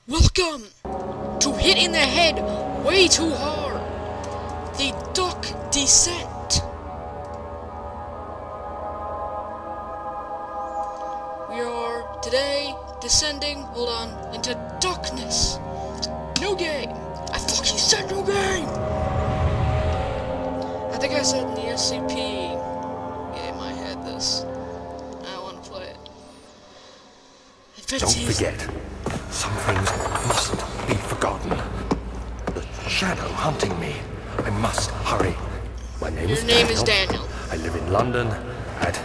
Welcome to Hit in the Head Way Too Hard, The Dark Descent. We are today descending, hold on, into darkness. New game. I fucking said new game. I think I said in the SCP. Yeah, in my head this. I want to play it. Don't forget, some things mustn't be forgotten. The shadow hunting me. I must hurry. My name is Daniel. Your name is Daniel. I live in London at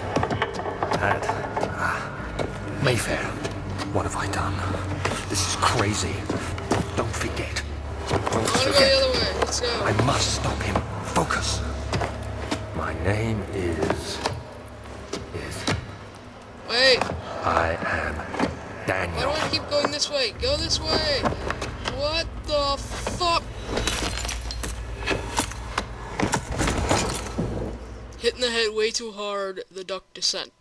Mayfair. What have I done? This is crazy. Don't forget. Don't I want to go forget. the other way. Let's go. I must stop him. Focus. My name is... Wait. I am Why Daniel. do I keep going this way? Go this way! What the fuck? Hitting the head way too hard, the Dark Descent.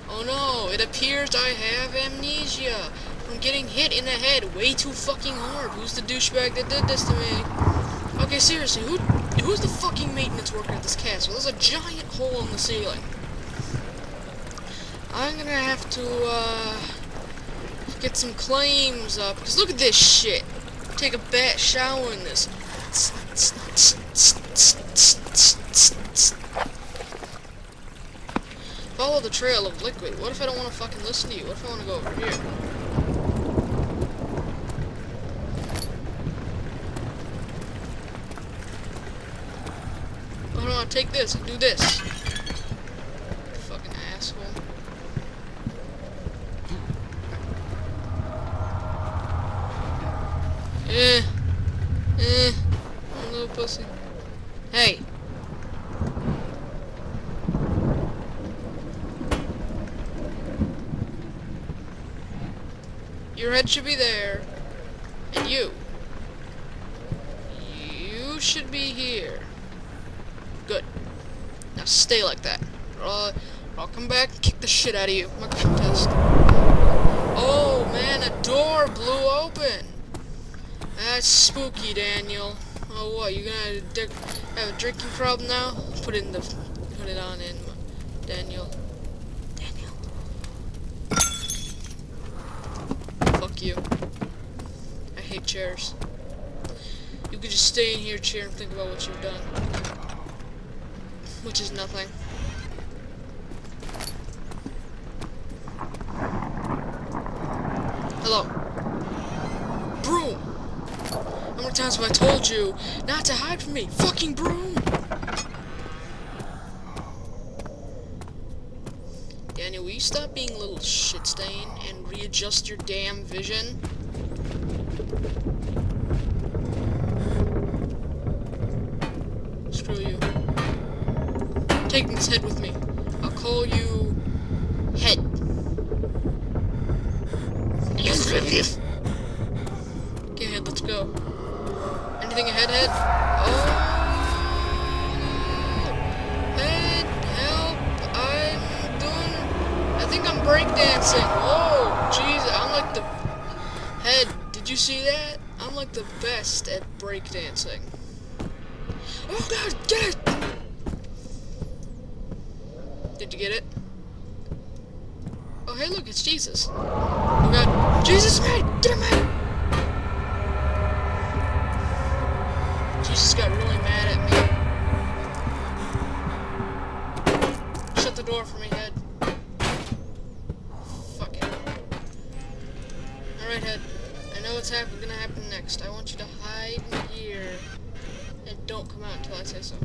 Oh no, it appears I have amnesia from getting hit in the head way too fucking hard. Who's the douchebag that did this to me? Okay, seriously, who's the fucking maintenance worker at this castle? There's a giant hole in the ceiling. I'm gonna have to, get some claims up, because look at this shit. Take a bat shower in this. Follow the trail of liquid. What if I don't want to fucking listen to you? What if I want to go over here? Oh no, take this and do this. Fucking asshole. Little pussy. Hey. Your head should be there. And you. You should be here. Good. Now stay like that. I'll come back and kick the shit out of you. Microphone test. Oh man, a door blew open. That's spooky, Daniel. Oh, what? You gonna have a drinking problem now? Put it on in, Daniel. Daniel. Fuck you. I hate chairs. You could just stay in your chair and think about what you've done, which is nothing. Hello. Broom. How many times have I told you not to hide from me? Fucking broom! Daniel, will you stop being a little shit stain and readjust your damn vision? Screw you. I'm taking this head with me. I'll call you Head. Okay, Head, let's go. Anything ahead, Head? Oh, Head, help! I think I'm breakdancing. Whoa, jeez, I'm like the Head. Did you see that? I'm like the best at breakdancing. Oh God, get it! Did you get it? Oh, hey, look, it's Jesus. Oh God, Jesus, man, get him, man! Jesus got really mad at me. Shut the door for me, Head. Fuck it. Alright, Head. I know what's gonna happen next. I want you to hide in here. And don't come out until I say so.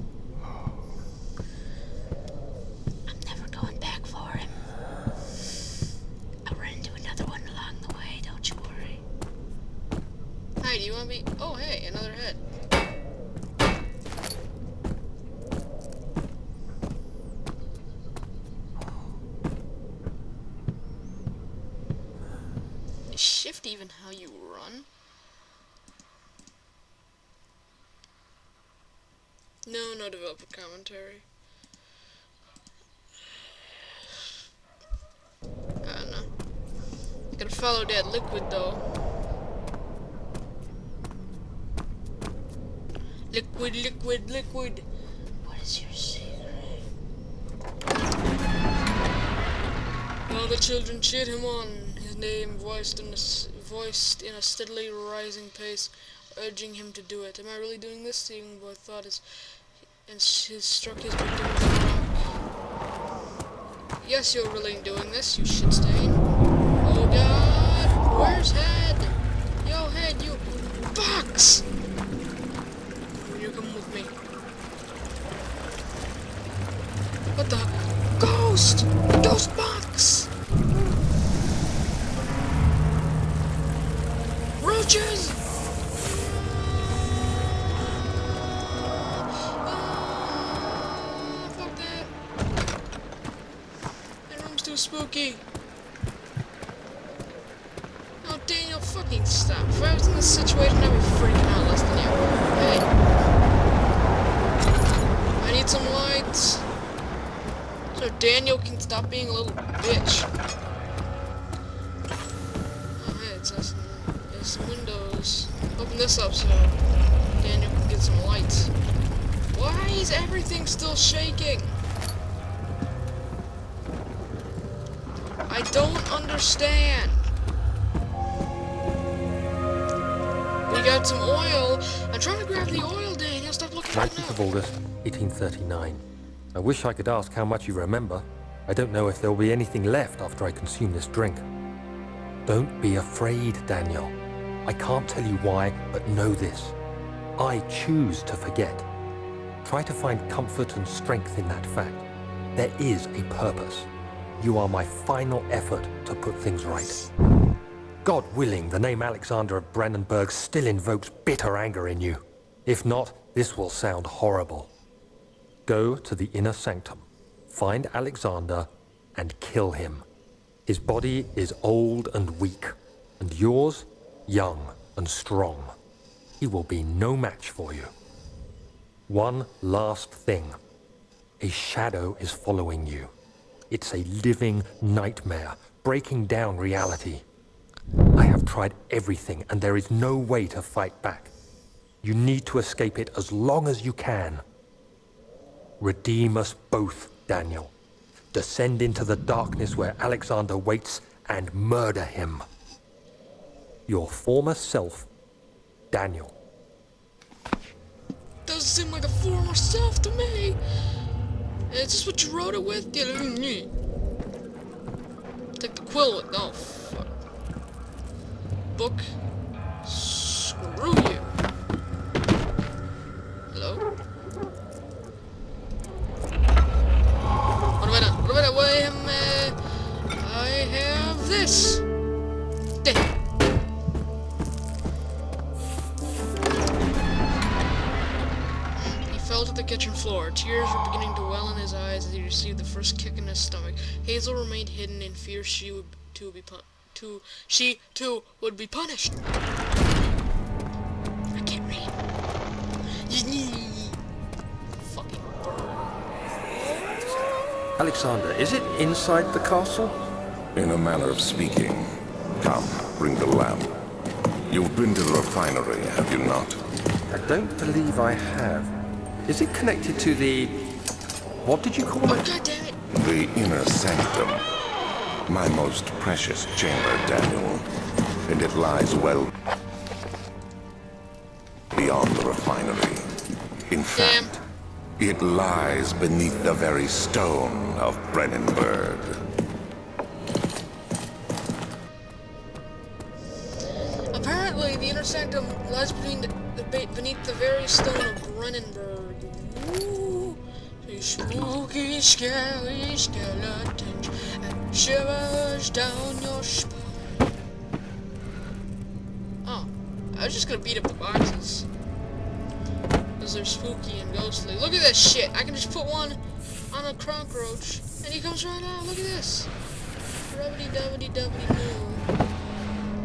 I'm never going back for him. I'll run into another one along the way, don't you worry. Hi, do you want me? Oh, hey, another head. Is shift even how you run? No developer commentary. I don't know. follow that liquid though. Liquid, liquid, liquid. What is your secret? All the children cheered him on, his name voiced in a steadily rising pace, urging him to do it. Am I really doing this? The young boy thought and struck his victim with a rock. Yes, you're really doing this, you shit stain. Oh god! Where's Head? Yo, Head, you box! You come with me. What the? Ghost! Ghost box! Roaches! Fuck that. That room's too spooky. Oh, Daniel, fucking stop. If I was in this situation, I'd be freaking out less than you. Hey. I need some lights. So Daniel can stop being a little bitch. Oh, hey, there's some windows. Open this up so Daniel can get some lights. Why is everything still shaking? I don't understand. We got some oil. I'm trying to grab the oil, Daniel. Stop looking at me. 19th of August, 1839. I wish I could ask how much you remember. I don't know if there'll be anything left after I consume this drink. Don't be afraid, Daniel. I can't tell you why, but know this. I choose to forget. Try to find comfort and strength in that fact. There is a purpose. You are my final effort to put things right. God willing, the name Alexander of Brandenburg still invokes bitter anger in you. If not, this will sound horrible. Go to the inner sanctum, find Alexander, and kill him. His body is old and weak, and yours, young and strong. He will be no match for you. One last thing. A shadow is following you. It's a living nightmare, breaking down reality. I have tried everything, and there is no way to fight back. You need to escape it as long as you can. Redeem us both, Daniel. Descend into the darkness where Alexander waits and murder him. Your former self, Daniel. Doesn't seem like a former self to me. Is this what you wrote it with? Take the quill with. Oh, fuck. Book. Screw you. Hello? What have I done? What have I done? I have this. There. He fell to the kitchen floor. Tears were beginning to well in his eyes as he received the first kick in his stomach. Hazel remained hidden in fear she too would be punished. I can't read. Fucking bird. Alexander, is it inside the castle? In a manner of speaking. Come, bring the lamp. You've been to the refinery, have you not? I don't believe I have. Is it connected to the... what did you call Oh, it? God damn it. The inner sanctum. My most precious chamber, Daniel. And it lies well beyond the refinery. In fact, it lies beneath the very stone of Brennenburg. Apparently, the inner sanctum lies beneath the very stone of Brennenburg. Ooh, these spooky, scary skeletons and shivers down your spine. Oh, I was just gonna beat up the boxes. Because they're spooky and ghostly. Look at this shit! I can just put one on a cockroach, and he comes right out. Look at this. Rubbity-dubbity-dubbity-moo.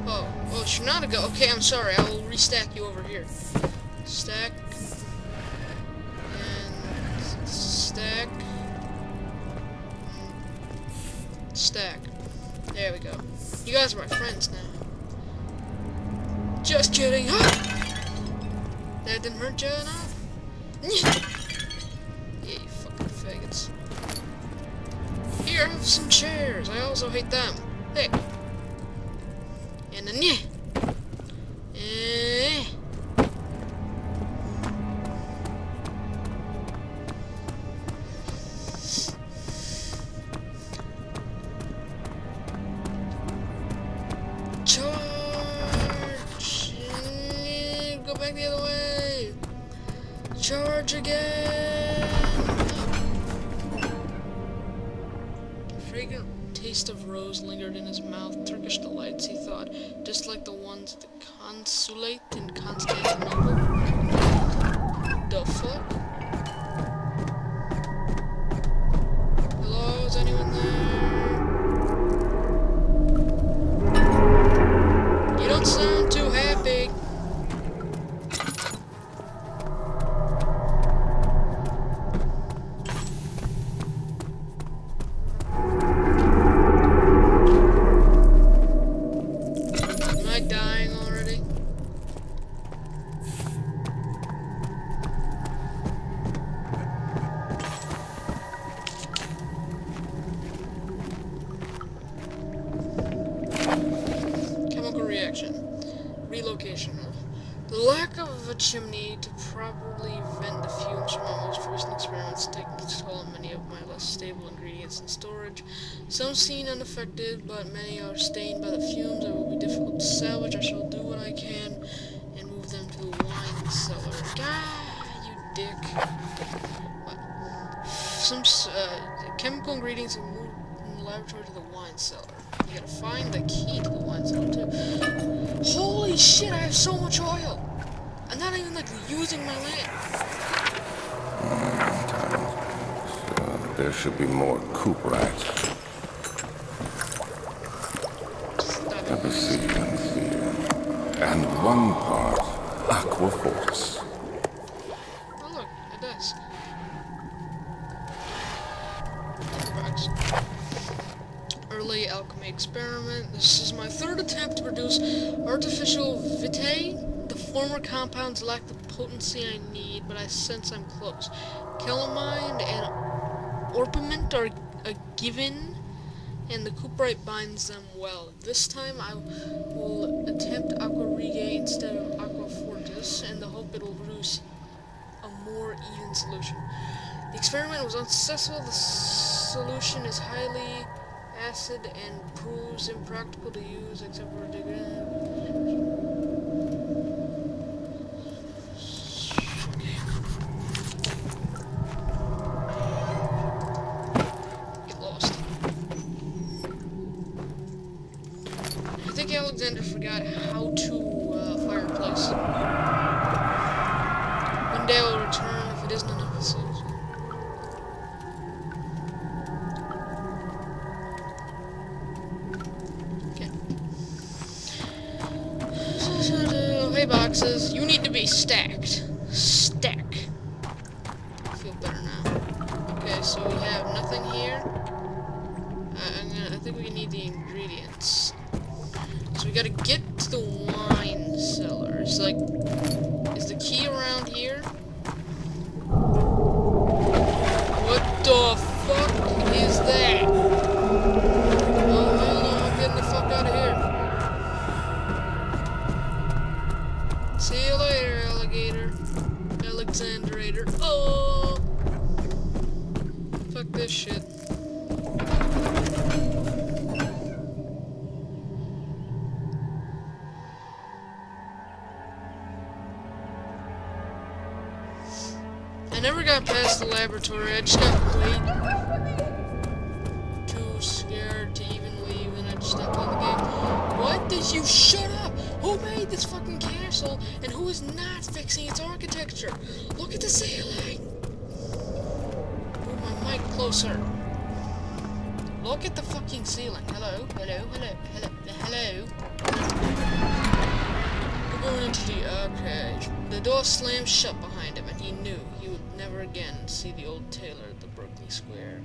Oh, it's not a go. Okay, I'm sorry. I will restack you over here. Stack. And stack. Stack. There we go. You guys are my friends now. Just kidding. That didn't hurt you enough? Yeah, you fucking faggots. Here, have some chairs. I also hate them. Hey. And then yeah. Charge! Go back the other way! Charge again! A fragrant taste of rose lingered in his mouth. Turkish delights, he thought, just like the ones at the consulate in Constantinople. The fuck? Hello, is anyone there? You don't sound too happy. Am I dying already? Chemical reaction. Relocation. The lack of a chimney to properly vent the fumes from my most recent experiments taking its toll on many of my less stable ingredients in storage. Some seem unaffected, but many are stained by the fumes that will be difficult to salvage. I shall do what I can and move them to the wine cellar. God, you dick. What? Some chemical ingredients are moved from the laboratory to the wine cellar. You gotta find the key to the wine cellar too. Holy shit, I have so much oil! I'm not even like using my lamp. There should be more cuprites. Let me see. And one part aquaforce. Oh look, a desk. Box. Early alchemy experiment. This is my third attempt to produce artificial vitae. The former compounds lack the potency I need, but I sense I'm close. Calamine and orpiment are a given, and the cuprite binds them well. This time I will attempt aqua regain instead of aqua fortis, and the hope it will produce a more even solution. The experiment was unsuccessful. The solution is highly acid and proves impractical to use except for a degree. Get lost. I think Alexander forgot how to fireplace. One day I will return if it isn't enough episodes. Hey boxes, you need to be stacked. Stack. I feel better now. Okay, so we have nothing here. I think we need the ingredients. So we gotta get to the wine cellar. It's like, is the key around here? What the fuck is that? Oh hell no, I'm getting the fuck out of here. See you later, alligator. Alexanderator. Oh! Fuck this shit. I never got past the laboratory. I just got way too scared to even leave, and I just stopped playing the game. What did you shut up? Who made this fucking castle, and who is not fixing its architecture? Look at the ceiling! Move my mic closer. Look at the fucking ceiling. Hello, hello, hello, hello, hello. We're going into the archive. The door slammed shut behind him, and he knew he would never again see the old tailor at the Berkeley Square.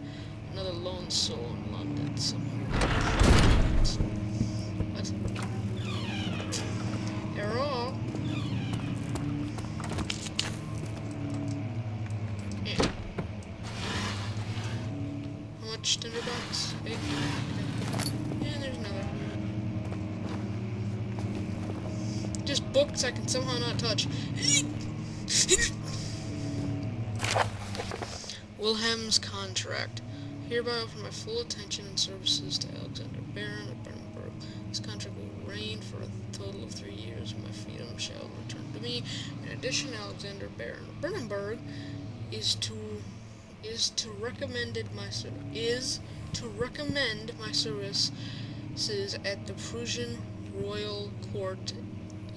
Another lone soul in London, somehow. Okay. And there's another. Just books I can somehow not touch. Wilhelm's contract. Hereby offer my full attention and services to Alexander Baron of Brandenburg. This contract will reign for a total of 3 years, and my freedom shall return to me. In addition, Alexander Baron of Brandenburg is to recommend my services at the Prussian royal court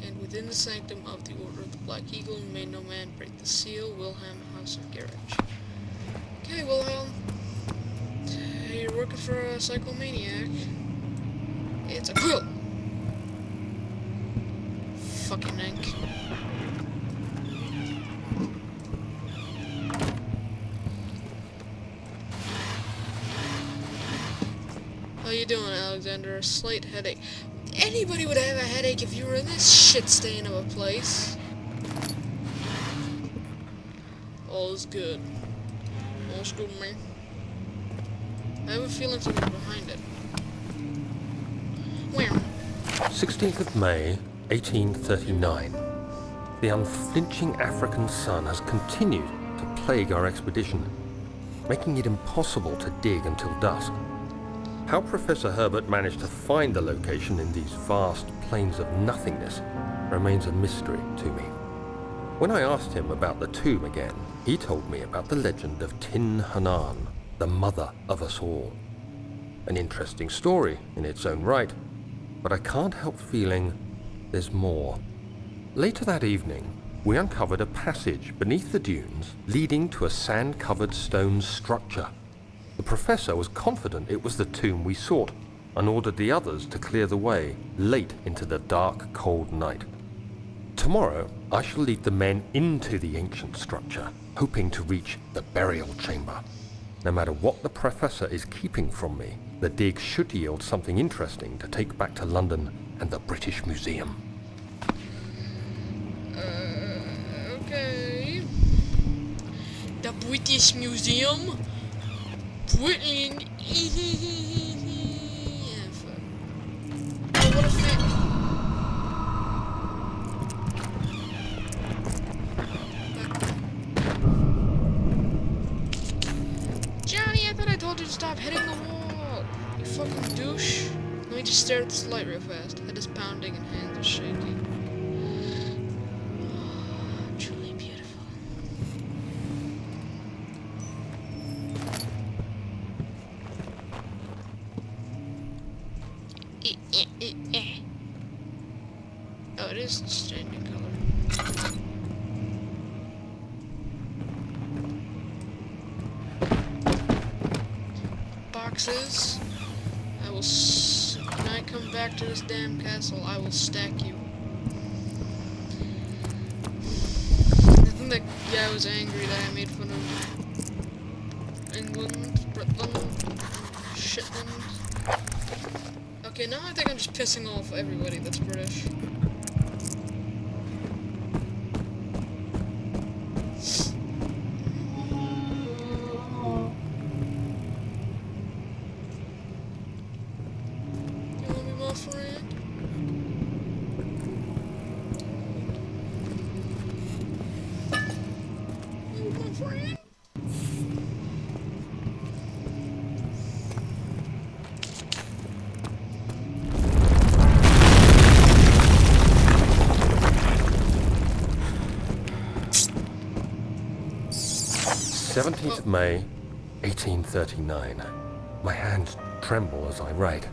and within the sanctum of the Order of the Black Eagle, and may no man break the seal. Wilhelm, House of Garage. Okay, Wilhelm. You're working for a psychomaniac. It's a quill. Fucking ink. How you doing, Alexander? A slight headache. Anybody would have a headache if you were in this shit stain of a place. All is good. All's good, man. I have a feeling something's behind it. Where? 16th of May, 1839. The unflinching African sun has continued to plague our expedition, making it impossible to dig until dusk. How Professor Herbert managed to find the location in these vast plains of nothingness remains a mystery to me. When I asked him about the tomb again, he told me about the legend of Tin Hanan, the mother of us all. An interesting story in its own right, but I can't help feeling there's more. Later that evening, we uncovered a passage beneath the dunes leading to a sand-covered stone structure. The professor was confident it was the tomb we sought and ordered the others to clear the way late into the dark, cold night. Tomorrow, I shall lead the men into the ancient structure, hoping to reach the burial chamber. No matter what the professor is keeping from me, the dig should yield something interesting to take back to London and the British Museum. Okay. The British Museum? Britain? Yeah, fuck. Oh, what a fan. Johnny, I thought I told you to stop hitting the wall. You fucking douche. Let me just stare at this light real fast. Head is pounding and hands are shaking. Oh, truly beautiful. Oh, it is changing color. Boxes. When I come back to this damn castle, I will stack you. I think that guy was angry that I made fun of England, Britland, Shetland. Okay, now I think I'm just pissing off everybody that's British. You want me, my friend? You, my friend? 17th of May, 1839. My hands tremble as I write.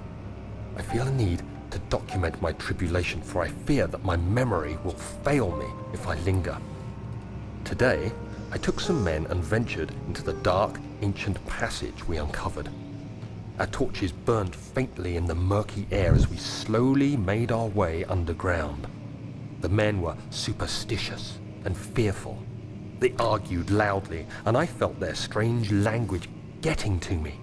I feel a need to document my tribulation, for I fear that my memory will fail me if I linger. Today, I took some men and ventured into the dark, ancient passage we uncovered. Our torches burned faintly in the murky air as we slowly made our way underground. The men were superstitious and fearful. They argued loudly, and I felt their strange language getting to me.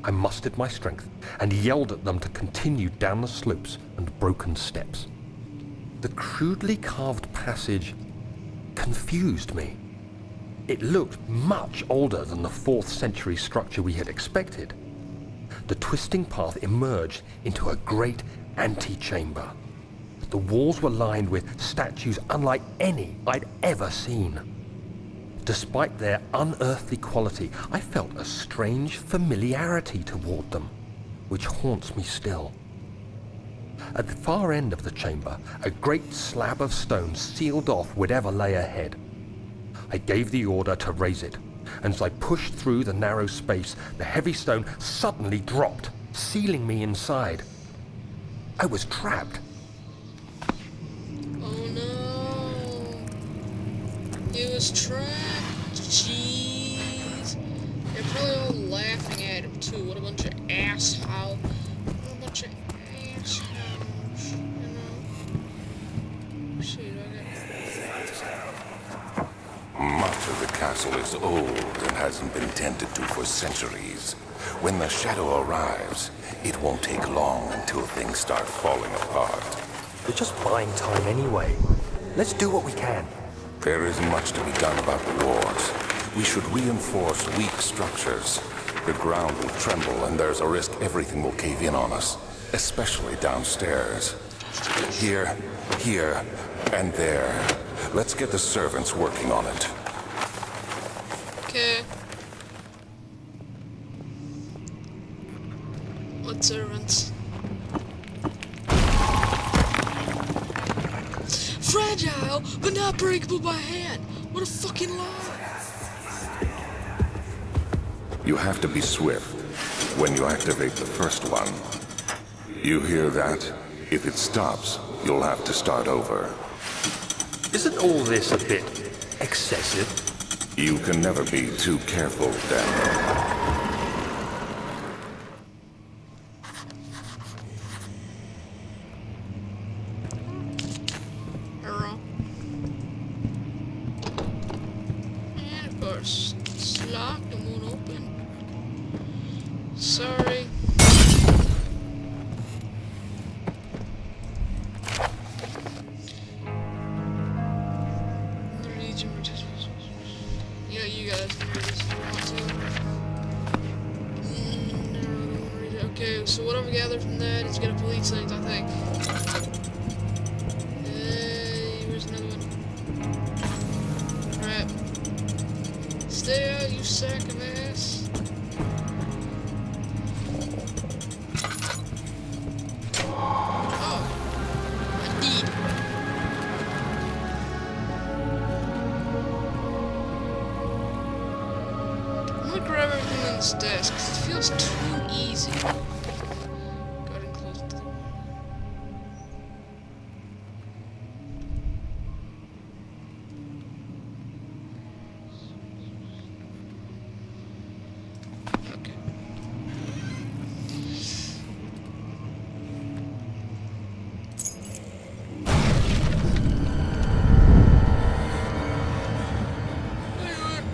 I mustered my strength and yelled at them to continue down the slopes and broken steps. The crudely carved passage confused me. It looked much older than the 4th century structure we had expected. the twisting path emerged into a great antechamber. The walls were lined with statues unlike any I'd ever seen. Despite their unearthly quality, I felt a strange familiarity toward them, which haunts me still. At the far end of the chamber, a great slab of stone sealed off whatever lay ahead. I gave the order to raise it, and as I pushed through the narrow space, the heavy stone suddenly dropped, sealing me inside. I was trapped. Oh no. He was trapped. Jeez. They're probably all laughing at him too. What a bunch of assholes. What a bunch of assholes. You know? Shit, Much of the castle is old and hasn't been tended to for centuries. When the shadow arrives, it won't take long until things start falling apart. We're just buying time anyway. Let's do what we can. There isn't much to be done about the walls. We should reinforce weak structures. The ground will tremble and there's a risk everything will cave in on us, especially downstairs. Here, and there. Let's get the servants working on it. Okay. What servants? Fragile, but not breakable by hand. What a fucking lie. You have to be swift when you activate the first one. You hear that? If it stops, you'll have to start over. Isn't all this a bit excessive? You can never be too careful, Daniel. Hello. And of course, it's locked and won't open. Sorry. Yeah, you guys can read this if you want to. Never really want to read it. Okay, so what I've gathered from that is gonna delete things, I think. Hey, where's another one? Crap. Stay out, you sack of ass. Oh, indeed. I'm gonna grab everything on this desk because it feels too easy. Go ahead and close the door. Okay. Alright.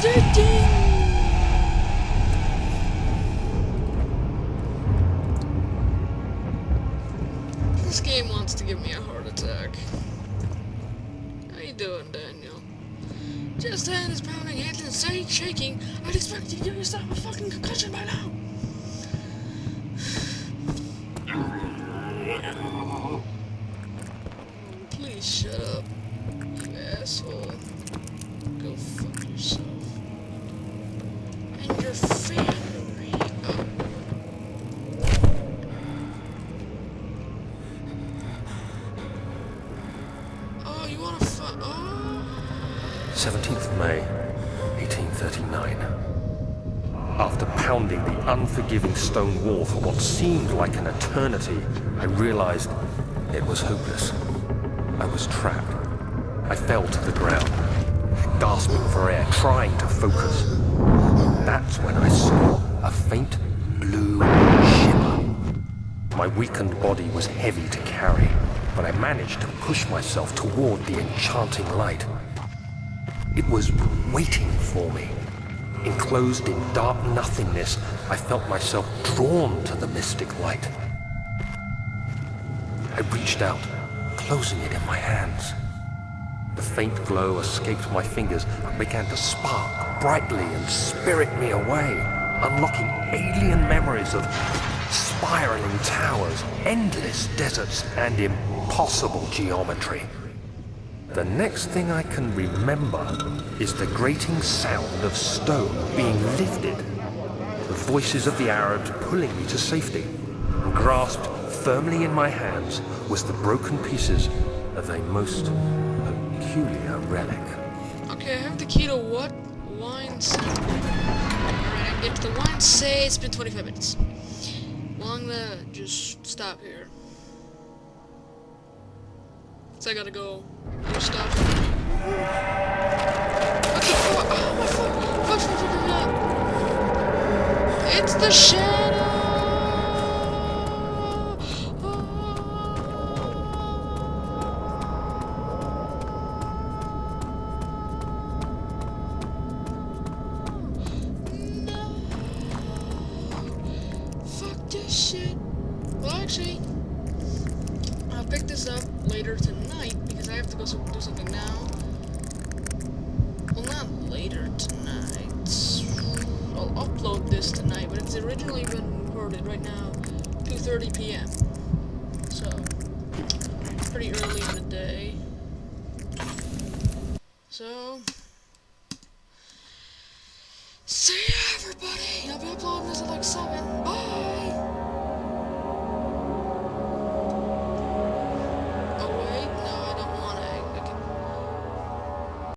15! This game wants to give me a heart attack. How you doing, Daniel? Just hand is pounding, hands insane, shaking. I'd expect you to give yourself a fucking concussion by now. Please shut up, you asshole. Go fuck yourself. And your family. Oh, you wanna fuck? Oh. 17th of May, 1839. After pounding the unforgiving stone wall for what seemed like an eternity, I realized it was hopeless. I was trapped. I fell to the ground, gasping for air, trying to focus. That's when I saw a faint blue shimmer. My weakened body was heavy to carry, but I managed to push myself toward the enchanting light. It was waiting for me. Enclosed in dark nothingness, I felt myself drawn to the mystic light. I reached out, closing it in my hands. The faint glow escaped my fingers and began to spark brightly and spirit me away, unlocking alien memories of spiraling towers, endless deserts, and impossible geometry. The next thing I can remember is the grating sound of stone being lifted, the voices of the Arabs pulling me to safety, and grasped firmly in my hands was the broken pieces of a most peculiar relic. Okay, I have the key to what? Wine say. Alright, I can get to the wine say. It's been 25 minutes. Well, I'm gonna just stop here. So I gotta go do stuff. What the fuck? Oh my fuck. It's the shadow! Shit. Well, actually, I'll pick this up later tonight because I have to go do something now. Well, not later tonight. I'll upload this tonight, but it's originally been recorded right now, 2:30 p.m. So, pretty early in the day. So, see ya, everybody. I'll be uploading this at like 7.